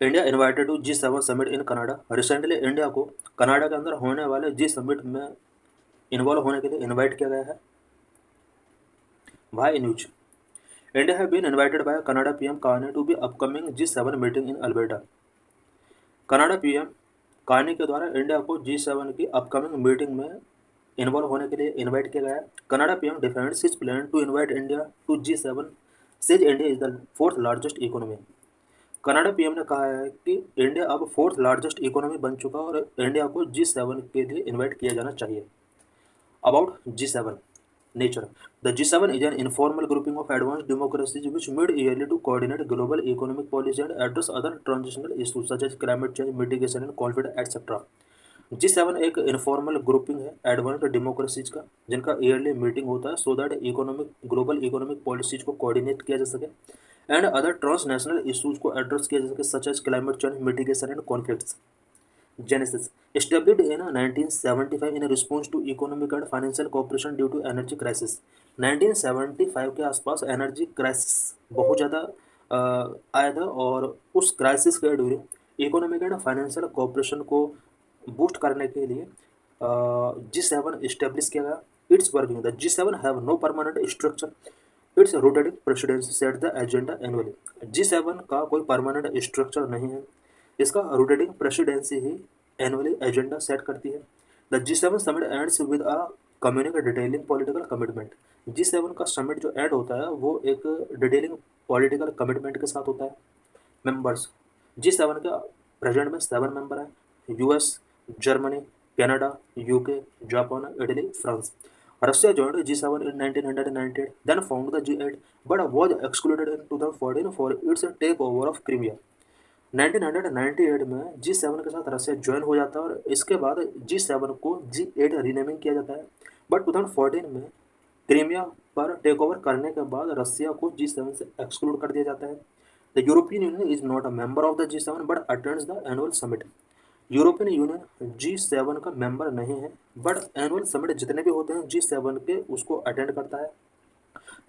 India invited to G7 summit in Canada. Recently India को Canada के अंदर होने वाले जी समिट में इन्वॉल्व होने के लिए इनवाइट किया गया है। Why news India have been invited by Canada PM Carney to be upcoming G7 meeting in Alberta. Canada PM Carney के द्वारा इंडिया को G7 की अपकमिंग मीटिंग में इन्वॉल्व होने के लिए इनवाइट किया गया है। Canada PM defends his plan to invite India to G7, says India is the fourth largest economy. Canada PM ने कहा है कि इंडिया अब फोर्थ लार्जेस्ट इकोनॉमी बन चुका है और इंडिया को G7 के लिए इनवाइट किया जाना चाहिए। About G7 nature. The G7 is an informal grouping of advanced democracies which meet yearly to coordinate global economic policy and address other transitional issues such as climate change, mitigation and conflict, etc. G7 एक informal grouping है advanced democracies का जिनका yearly meeting होता है so that global economic policies को coordinate किया जा सके एंड अदर ट्रांसनेशनल इशूज को एड्रेस किया जा सके such as climate change, mitigation and conflicts. Genesis established in 1975 in response to economic and financial cooperation due to energy crisis। 1975 के आसपास एनर्जी क्राइसिस बहुत ज़्यादा आया था और उस क्राइसिस के during economic and financial cooperation को बूस्ट करने के लिए G7 इस्टेब्लिश किया गया। Its working the G7 have no permanent structure. Its rotating presidency set the agenda annually. G7 का कोई परमानेंट स्ट्रक्चर नहीं है, इसका रोटेटिंग प्रेसिडेंसी ही एनुअली एजेंडा सेट करती है। The G7 summit ends with a communique detailing political commitment. G7 का summit जो एंड होता है वो एक डिटेलिंग पॉलिटिकल कमिटमेंट के साथ होता है। मेंबर्स G7 का प्रेजेंट में 7 मेंबर हैं। US, Germany, Canada, UK, Japan, Italy, France. Russia joined G7 in 1998, then founded the G8, but was excluded in 2014 for its takeover of Crimea। 1998 में G7 के साथ रशिया ज्वाइन हो जाता है और इसके बाद G7 को G8 रीनेमिंग किया जाता है। बट 2014 में क्रीमिया पर टेक ओवर करने के बाद रशिया को G7 से एक्सक्लूड कर दिया जाता है। The European union is not a member of the G7 but attends the annual summit. European union G7 का मेंबर नहीं है बट एनुअल समिट जितने भी होते हैं G7 के उसको अटेंड करता है।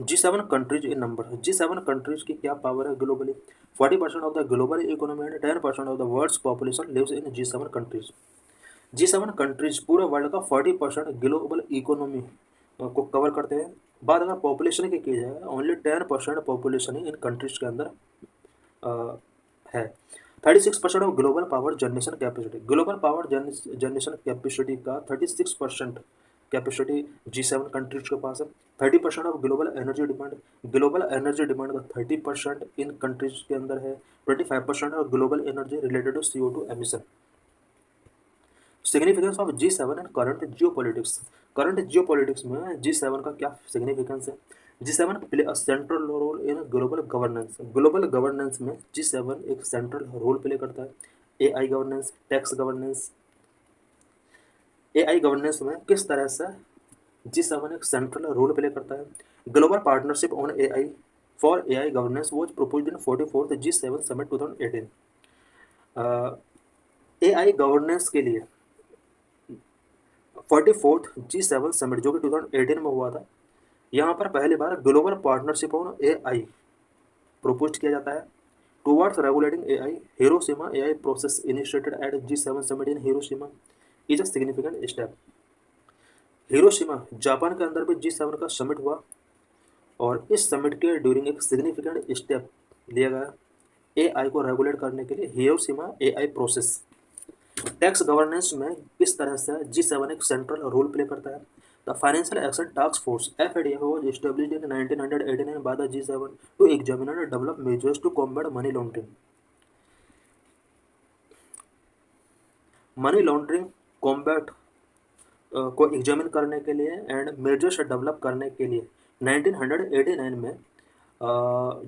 G7 countries in number. G7 countries की क्या पावर है globally? 40% of the global economy and 10% of the world's population lives in G7 countries. G7 countries पूरे वर्ल्ड का 40% ग्लोबल इकोनॉमी को कवर करते हैं। बात अगर पॉपुलेशन की जाए ओनली 10% पॉपुलेशन ही इन कंट्रीज के अंदर है। 36% of global power generation capacity. Global power generation capacity का 36% कैपेसिटी G7 कंट्रीज के पास है। 30% of global energy demand. Global energy demand का 30% इन कंट्रीज के अंदर है। 25% of global energy related to CO2 emission. Significance of G7 and current geopolitics. Current geopolitics में G7 का क्या सिग्निफिकेंस है? G7 play a central role in global governance. Global governance में G7 एक सेंट्रल रोल प्ले करता है। AI governance, tax governance. AI governance में किस तरह से G7 एक सेंट्रल रोल प्ले करता है? Global partnership on AI for AI governance was proposed in 44th G7 summit 2018। AI governance के लिए 44th G7 समिट जो कि 2018 में हुआ था, यहाँ पर पहली बार global partnership on AI propose किया जाता है। Towards regulating AI, Hiroshima AI process initiated at G7 summit in Hiroshima is a significant step. Hiroshima Japan के अंदर भी G7 का समिट हुआ और इस समिट के ड्यूरिंग एक सिग्निफिकेंट स्टेप लिया गया AI को रेगुलेट करने के लिए, Hiroshima AI process. Tax governance में किस तरह से G7 एक सेंट्रल रोल प्ले करता है? The financial action task force FATF was established in 1989 by the G7 to examine and develop measures to combat money laundering। Money laundering combat को examine करने के लिए एंड मेजर्स डेवलप करने के लिए 1989 में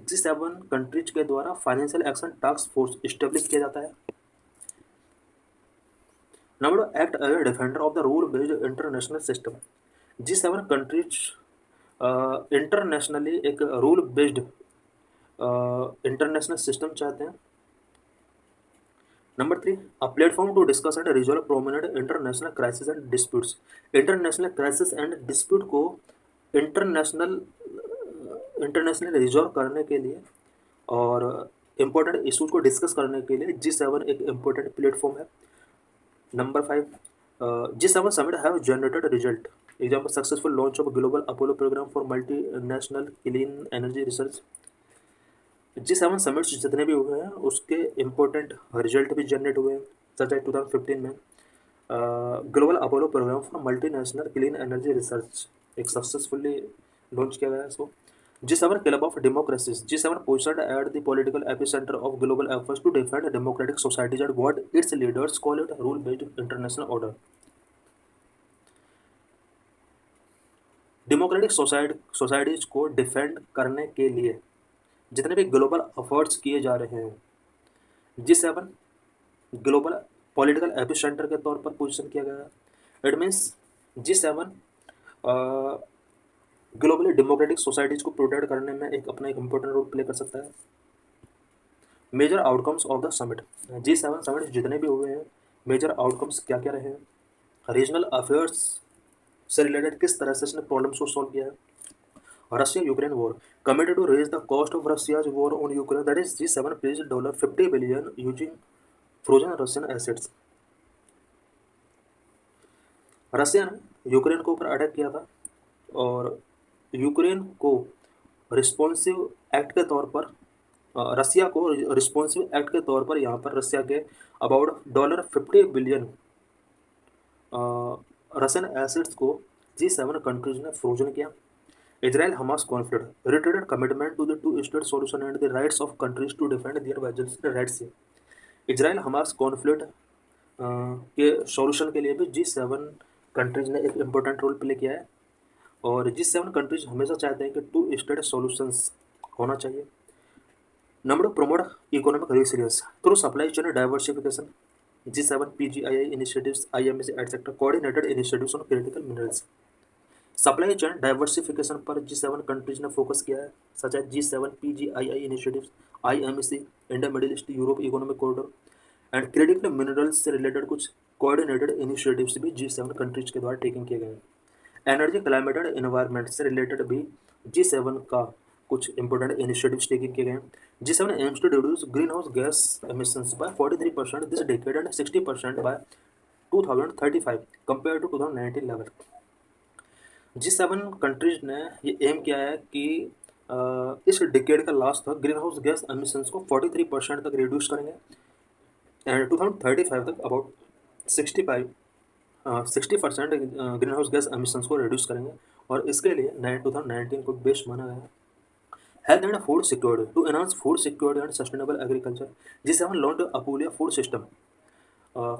G7 कंट्रीज के द्वारा financial action task force establish किया जाता है। Number act as a defender of the rule based international system. G7 countries internationally एक रूल बेस्ड इंटरनेशनल सिस्टम चाहते हैं। Number 3, a platform to discuss and resolve prominent international crisis and disputes. International crisis and dispute को international resolve करने के लिए और important issues को discuss करने के लिए G7 एक इंपॉर्टेंट प्लेटफॉर्म है। Number 5, G7 summit have generated result. Example, successful launch of global Apollo program for multinational clean energy research. G7 summits जितने भी हुए हैं उसके इम्पोर्टेंट रिजल्ट भी जनरेट हुए हैं, सच है 2015 में global Apollo programme for multinational clean energy research एक सक्सेसफुली लॉन्च किया गया है इसको। G7 club of democracies, G7 positioned at the political epicentre of global efforts to defend democratic societies and what its leaders call it rule based international order. Democratic societies को defend करने के लिए जितने भी ग्लोबल एफर्ट्स किए जा रहे हैं, G7 ग्लोबल पॉलिटिकल एपिसेंटर के तौर पर पोजीशन किया गया है। It means G7 globally democratic societies को प्रोटेक्ट करने में अपना एक इम्पोर्टेंट रोल प्ले कर सकता है। Major outcomes of the summit, G7 summit जितने भी हुए हैं मेजर आउटकम्स क्या क्या रहे हैं। रीजनल अफेयर्स से रिलेटेड किस तरह से इसने प्रॉब्लम्स को सॉल्व किया है। Russia Ukraine war, committed to raise the cost of Russia's war on Ukraine, that is G7 pledged $50 billion using frozen Russian assets. Russia ने यूक्रेन के ऊपर अटैक किया था और यूक्रेन को रिस्पॉन्सिव एक्ट के तौर पर रसिया को रिस्पॉन्सिव एक्ट के तौर पर यहाँ पर रसिया के अबाउट $50 बिलियन रशियन एसेट्स को G7 कंट्रीज ने फ्रोजन किया। Israel Hamas conflict, reiterated commitment to the two state solution and the rights of countries to defend their vessels in Red Sea. Israel Hamas conflict के solution के लिए भी G7 countries ने एक important role play किया है और G7 countries हमेशा चाहते हैं कि टू स्टेट सॉल्यूशंस होना चाहिए। Number 2, promote economic resilience through supply chain diversification, G7 PGII initiatives, IMC etc. coordinated initiatives on critical minerals. Supply chain diversification पर G7 कंट्रीज ने फोकस किया है, सच है G7 PGII initiatives, IMC India middle east Europe economic corridor and critical minerals से related कुछ coordinated initiatives भी G7 countries के द्वारा टेकिंग किए गए हैं। एनर्जी क्लाइमेट एंड एनवायरनमेंट से रिलेटेड भी G7 का कुछ इंपॉर्टेंट इनिशिएटिव्स टेकिंग किए गए हैं। G7 aims to reduce greenhouse gas emissions by 43% this decade and 60% by 2035 compared to 2019 level. G7 countries ने ये एम किया है कि इस डिकेड का लास्ट तक ग्रीन हाउस गैस एमिशंस को 43% तक रिड्यूस करेंगे एंड 2035 तक about 60% green house gas emissions को रिड्यूस करेंगे और इसके लिए 2019 को बेस्ट माना गया है। Health and food security, to enhance food security and sustainable agriculture, G7 launch Apulia food system.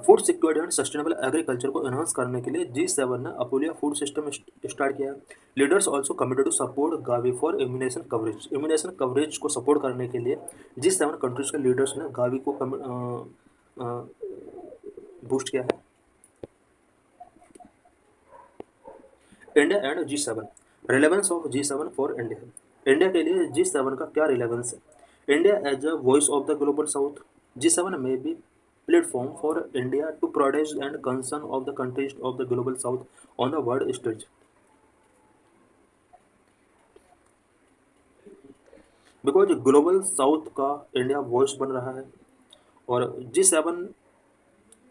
Food security and sustainable agriculture को एनहांस करने के लिए G7 ने अपोलिया फूड सिस्टम स्टार्ट किया है। Leaders also committed to support Gavi for immunisation coverage, immunisation coverage को support करने के लिए G7 कंट्रीज के लीडर्स ने गावी को बूस्ट किया है। India and G7, relevance of G7 for India, India के लिए G7 का क्या रिलेवेंस है। India as a voice of the global south, G7 में भी platform for India to protest and concern of the countries of the global south on the world stage. Because global south का India voice बन रहा है और G7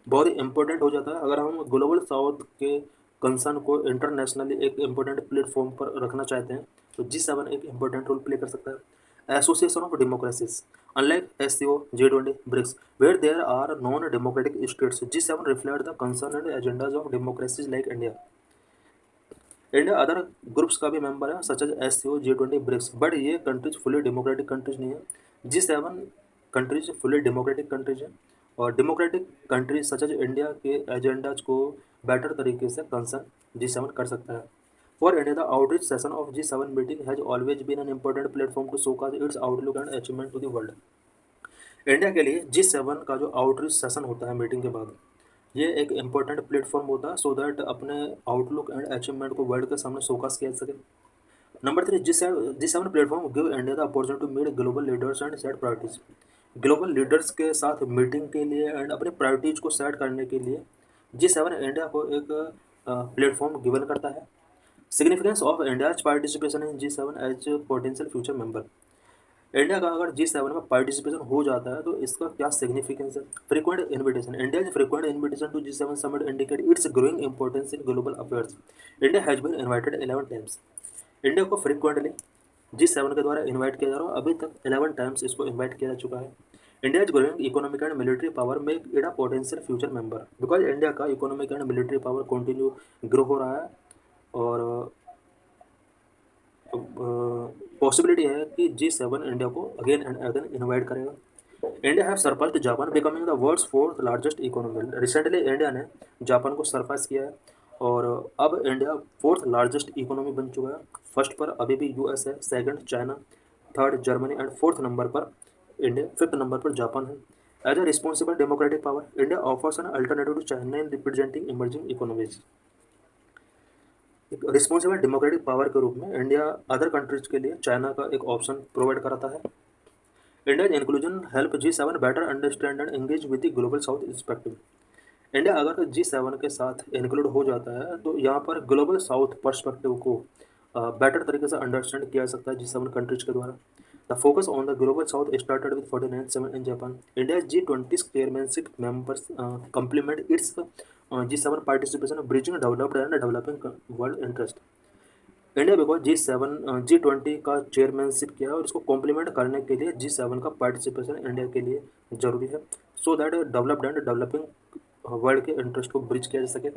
बहुत ही important हो जाता है अगर हम ग्लोबल साउथ के कंसर्न को इंटरनेशनली एक इम्पोर्टेंट प्लेटफॉर्म पर रखना चाहते हैं तो G7 एक इम्पोर्टेंट रोल प्ले कर सकता है। Association of democracies, unlike SCO, G20, BRICS, where there are non democratic states, G7 reflect the concern and agendas of democracies like India. India other groups का भी मेंबर है such as SCO, G20, BRICS, but ये countries fully democratic countries नहीं है। G7 countries fully democratic countries है और democratic countries such as India के agendas को बेटर तरीके से कंसर्न G7 कर सकता है। For India the outreach session of G7 meeting has always been an important platform to showcase its outlook and achievement to the world. India के लिए G7 का जो आउटरीच सेशन होता है मीटिंग के बाद ये एक इम्पोर्टेंट प्लेटफॉर्म होता है सो दैट अपने आउटलुक एंड अचीवमेंट को वर्ल्ड के सामने शोकास किया सके। Number 3, G7 platform give India the opportunity to meet global leaders and set priorities, global leaders के साथ मीटिंग के लिए एंड अपने प्रायोरिटीज को सेट करने के लिए G7 इंडिया को एक प्लेटफॉर्म गिवन करता है। Significance of India's participation in G7 as potential future member, India का अगर G7 में पार्टिसिपेशन हो जाता है तो इसका क्या सिग्निफिकेंस है? Frequent invitation, India frequent invitation to G7 summit indicate its growing importance in global affairs. India has been invited 11 times. India को फ्रीक्वेंटली G7 के द्वारा इन्वाइट किया जा रहा है, अभी तक 11 टाइम्स इसको इन्वाइट किया जा चुका है। India is growing economic and military power make it a potential future member, because India का economic and military power continue grow हो रहा है और पॉसिबिलिटी है कि G7 इंडिया को अगेन एंड अगेन इन्वाइट करेगा। India have surpassed Japan becoming the world's fourth largest economy. Recently India ने जापान को सरपास किया है और अब इंडिया फोर्थ लार्जेस्ट इकोनॉमी बन चुका है। फर्स्ट पर अभी भी यूएस है, second China, third Germany and fourth number पर इंडिया, फिफ्थ नंबर पर जापान है। As a responsible democratic power India offers an alternative to China in representing emerging economies. एक रिस्पॉन्सिबल डेमोक्रेटिक पावर के रूप में इंडिया अदर कंट्रीज के लिए China का एक ऑप्शन प्रोवाइड कराता है। Indian inclusion help G7 better understand and engage with the global south perspective. India अगर G7 के साथ इंक्लूड हो जाता है तो यहाँ पर ग्लोबल साउथ पर्सपेक्टिव को बेटर तरीके से अंडरस्टैंड किया जा सकता है G7 कंट्रीज के द्वारा। The focus on the global south started with 49 7 in Japan. India G20 chairmanship members complement its G7 participation bridging developed and developing world interest। India because G20 का chairmanship किया है और इसको कॉम्प्लीमेंट करने के लिए G7 का पार्टिसिपेशन इंडिया के लिए जरूरी है, so that developed and developing world के इंटरेस्ट को ब्रिज किया जा सके।